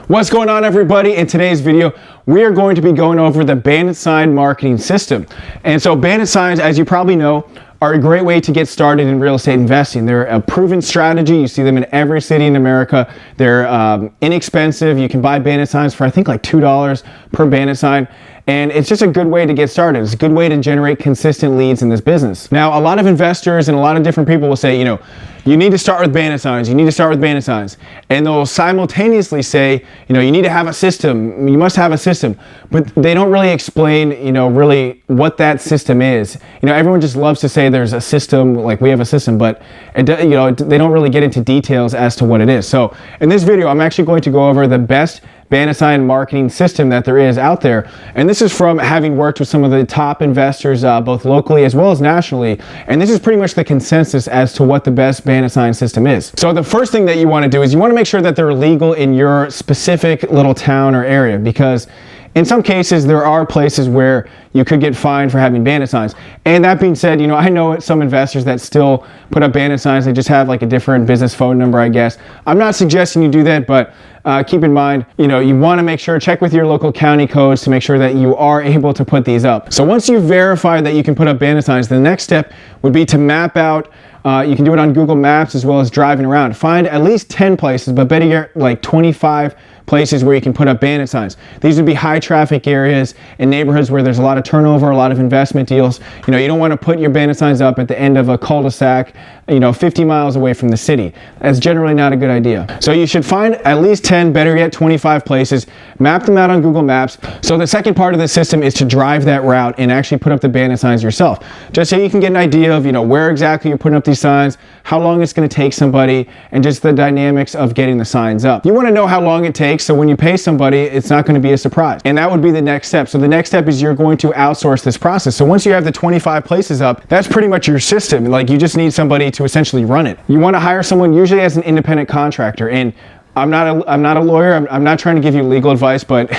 What's going on, everybody? In today's video, we are going to be going over the Bandit sign marketing system. And so Bandit signs, as you probably know, are a great way to get started in real estate investing. They're a proven strategy. You see them in every city in America. They're inexpensive. You can buy Bandit signs for I think like $2 per Bandit sign. And it's just a good way to get started. It's a good way to generate consistent leads in this business. Now, a lot of investors and a lot of different people will say, you need to start with Bandit signs. You need to start with Bandit signs. And they'll simultaneously say, you need to have a system. You must have a system. But they don't really explain, really what that system is. Everyone just loves to say there's a system, like we have a system, but they don't really get into details as to what it is. So in this video, I'm actually going to go over the best Bandit sign marketing system that there is out there. And this is from having worked with some of the top investors, both locally as well as nationally. And this is pretty much the consensus as to what the best Bandit sign system is. So the first thing that you want to do is you want to make sure that they're legal in your specific little town or area, because in some cases, there are places where you could get fined for having Bandit signs. And that being said, I know some investors that still put up Bandit signs. They just have like a different business phone number, I guess. I'm not suggesting you do that, but keep in mind, you want to make sure, check with your local county codes to make sure that you are able to put these up. So once you've verified that you can put up Bandit signs, the next step would be to map out. You can do it on Google Maps as well as driving around. Find at least 10 places, but better yet, like 25 places where you can put up Bandit signs. These would be high traffic areas and neighborhoods where there's a lot of turnover, a lot of investment deals. You don't want to put your Bandit signs up at the end of a cul-de-sac, 50 miles away from the city. That's generally not a good idea. So you should find at least 10, better yet 25 places, map them out on Google Maps. So the second part of the system is to drive that route and actually put up the Bandit signs yourself. Just so you can get an idea of, where exactly you're putting up these signs, how long it's going to take somebody, and just the dynamics of getting the signs up. You want to know how long it takes, so when you pay somebody, it's not going to be a surprise. And that would be the next step. So the next step is you're going to outsource this process. So once you have the 25 places up, that's pretty much your system. Like, you just need somebody to essentially run it. You want to hire someone usually as an independent contractor. And I'm not a lawyer. I'm not trying to give you legal advice, but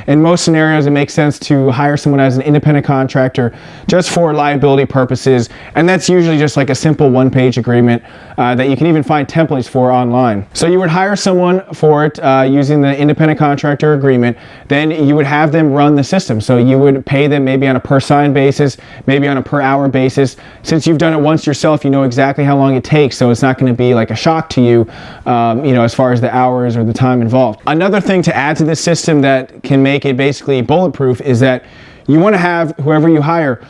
in most scenarios, it makes sense to hire someone as an independent contractor just for liability purposes. And that's usually just like a simple one-page agreement that you can even find templates for online. So you would hire someone for it using the independent contractor agreement. Then you would have them run the system. So you would pay them maybe on a per sign basis, maybe on a per hour basis. Since you've done it once yourself, you know exactly how long it takes. So it's not going to be like a shock to you, as far as the hours or the time involved. Another thing to add to this system that can make it basically bulletproof is that you want to have whoever you hire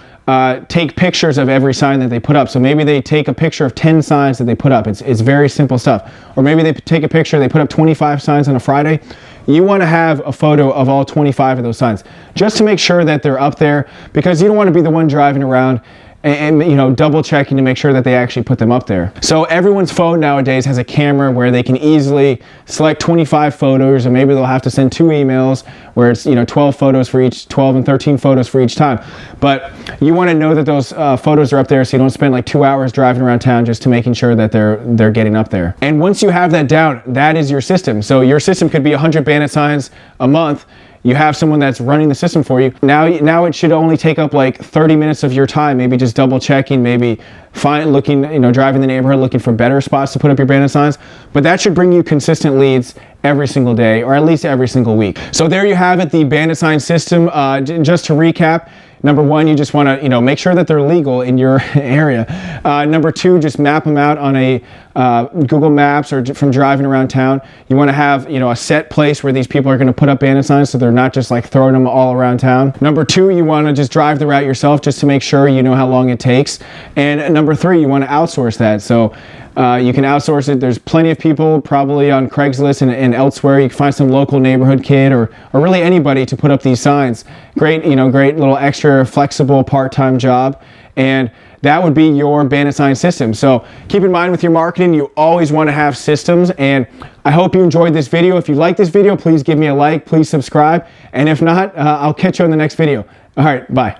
take pictures of every sign that they put up. So maybe they take a picture of 10 signs that they put up. It's very simple stuff. Or maybe they take a picture, they put up 25 signs on a Friday. You want to have a photo of all 25 of those signs just to make sure that they're up there, because you don't want to be the one driving around and double checking to make sure that they actually put them up there. So everyone's phone nowadays has a camera where they can easily select 25 photos, or maybe they'll have to send 2 emails where it's 12 photos for each, 12 and 13 photos for each time. But you want to know that those photos are up there, so you don't spend like 2 hours driving around town just to making sure that they're getting up there. And once you have that down, that is your system. So your system could be 100 Bandit signs a month. You have someone that's running the system for you. Now it should only take up like 30 minutes of your time, maybe just double checking, maybe driving the neighborhood, looking for better spots to put up your Bandit signs. But that should bring you consistent leads every single day, or at least every single week. So there you have it, the Bandit sign system. Just to recap, number one, you just want to make sure that they're legal in your area. Number two, just map them out on a Google Maps or from driving around town. You want to have a set place where these people are going to put up Bandit signs, so they're not just like throwing them all around town. Number two, you want to just drive the route yourself just to make sure you know how long it takes. And number three, you want to outsource that. So you can outsource it. There's plenty of people probably on Craigslist and elsewhere. You can find some local neighborhood kid or really anybody to put up these signs. Great, great little extra flexible part-time job. And that would be your Bandit sign system. So keep in mind with your marketing, you always want to have systems. And I hope you enjoyed this video. If you like this video, please give me a like, please subscribe. And if not, I'll catch you on the next video. All right, bye.